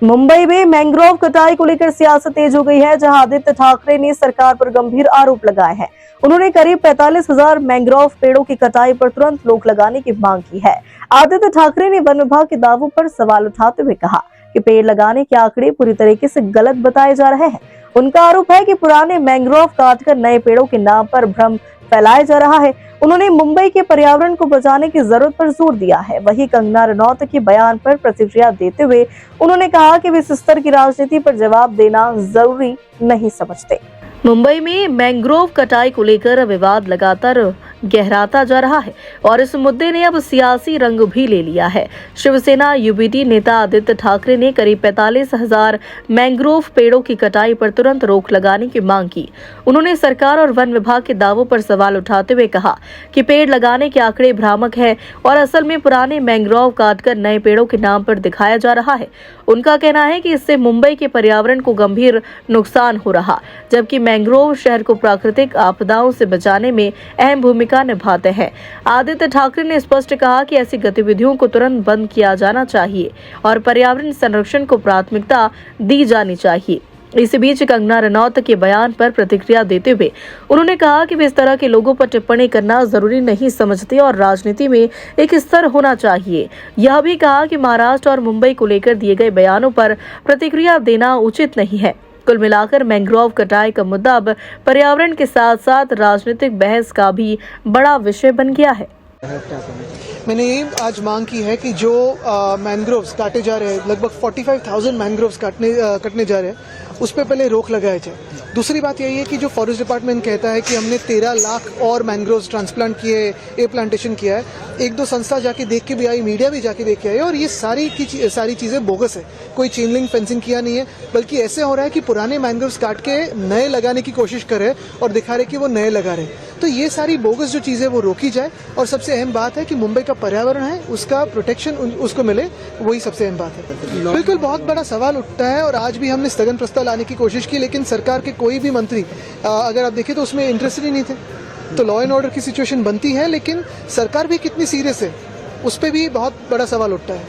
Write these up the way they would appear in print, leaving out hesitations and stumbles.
मुंबई में मैंग्रोव कटाई को लेकर सियासत तेज हो गई है, जहां आदित्य ठाकरे ने सरकार पर गंभीर आरोप लगाए हैं। उन्होंने करीब 45,000 मैंग्रोव पेड़ों की कटाई पर तुरंत रोक लगाने की मांग की है। आदित्य ठाकरे ने वन विभाग के दावों पर सवाल उठाते हुए कहा कि पेड़ लगाने के आंकड़े पूरी तरीके से गलत बताए जा रहे हैं। उनका आरोप है कि पुराने मैंग्रोव काटकर नए पेड़ों के नाम पर भ्रम फैलाया जा रहा है। उन्होंने मुंबई के पर्यावरण को बचाने की जरूरत पर जोर दिया है। वहीं कंगना रनौत के बयान पर प्रतिक्रिया देते हुए उन्होंने कहा कि वे इस स्तर की राजनीति पर जवाब देना जरूरी नहीं समझते। मुंबई में मैंग्रोव कटाई को लेकर विवाद लगातार गहराता जा रहा है और इस मुद्दे ने अब सियासी रंग भी ले लिया है। शिवसेना यूबीटी नेता आदित्य ठाकरे ने करीब 45,000 मैंग्रोव पेड़ों की कटाई पर तुरंत रोक लगाने की मांग की। उन्होंने सरकार और वन विभाग के दावों पर सवाल उठाते हुए कहा कि पेड़ लगाने के आंकड़े भ्रामक है और असल में पुराने मैंग्रोव काटकर नए पेड़ों के नाम पर दिखाया जा रहा है। उनका कहना है कि इससे मुंबई के पर्यावरण को गंभीर नुकसान हो रहा, जबकि मैंग्रोव शहर को प्राकृतिक आपदाओं से बचाने में अहम भूमिका निभाते हैं। आदित्य ठाकरे ने स्पष्ट कहा कि ऐसी गतिविधियों को तुरंत बंद किया जाना चाहिए और पर्यावरण संरक्षण को प्राथमिकता दी जानी चाहिए। इस बीच कंगना रनौत के बयान पर प्रतिक्रिया देते हुए उन्होंने कहा कि वे इस तरह के लोगों पर टिप्पणी करना जरूरी नहीं समझते और राजनीति में एक स्तर होना चाहिए। यह भी कहा कि महाराष्ट्र और मुंबई को लेकर दिए गए बयानों पर प्रतिक्रिया देना उचित नहीं है। कुल मिलाकर मैंग्रोव कटाई का मुद्दा अब पर्यावरण के साथ साथ राजनीतिक बहस का भी बड़ा विषय बन गया है। मैंने ये आज मांग की है कि जो मैंग्रोव्स काटे जा रहे हैं, लगभग 45,000 मैंग्रोव्स कटने जा रहे हैं, उस पर पहले रोक लगाए जाए। दूसरी बात यही है कि जो फॉरेस्ट डिपार्टमेंट कहता है कि हमने 13 लाख और मैंग्रोव्स ट्रांसप्लांट किए, ए प्लांटेशन किया है, एक दो संस्था जाके देख के भी आई, मीडिया भी जाके देख के आई, और ये सारी चीज़ें बोगस है। कोई चेन लिंक फेंसिंग किया नहीं है, बल्कि ऐसे हो रहा है कि पुराने मैंग्रोव्स काट के नए लगाने की कोशिश कर रहे हैं और दिखा रहे कि वो नए लगा रहे हैं। तो ये सारी बोगस जो चीज़ें वो रोकी जाए, और सबसे अहम बात है कि मुंबई का पर्यावरण है उसका प्रोटेक्शन उसको मिले, वही सबसे अहम बात है। बिल्कुल बहुत बड़ा सवाल उठता है और आज भी हमने स्थगन प्रस्ताव लाने की कोशिश की, लेकिन सरकार के कोई भी मंत्री अगर आप देखें तो उसमें इंटरेस्टेड ही नहीं थे। तो लॉ एंड ऑर्डर की सिचुएशन बनती है, लेकिन सरकार भी कितनी सीरियस है उस पर भी बहुत बड़ा सवाल उठता है।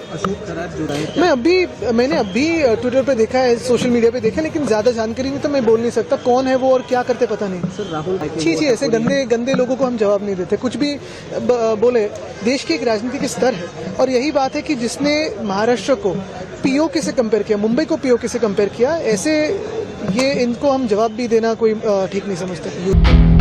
मैंने अभी ट्विटर पे देखा है, सोशल मीडिया पे देखा, लेकिन ज्यादा जानकारी नहीं, तो मैं बोल नहीं सकता कौन है वो और क्या करते पता नहीं। सर राहुल छी ऐसे गंदे लोगों को हम जवाब नहीं देते, कुछ भी बोले। देश की एक राजनीति के स्तर है, और यही बात है कि जिसने महाराष्ट्र को पीओके से कंपेयर किया, मुंबई को पीओके से कंपेयर किया, ऐसे ये इनको हम जवाब भी देना कोई ठीक नहीं समझते।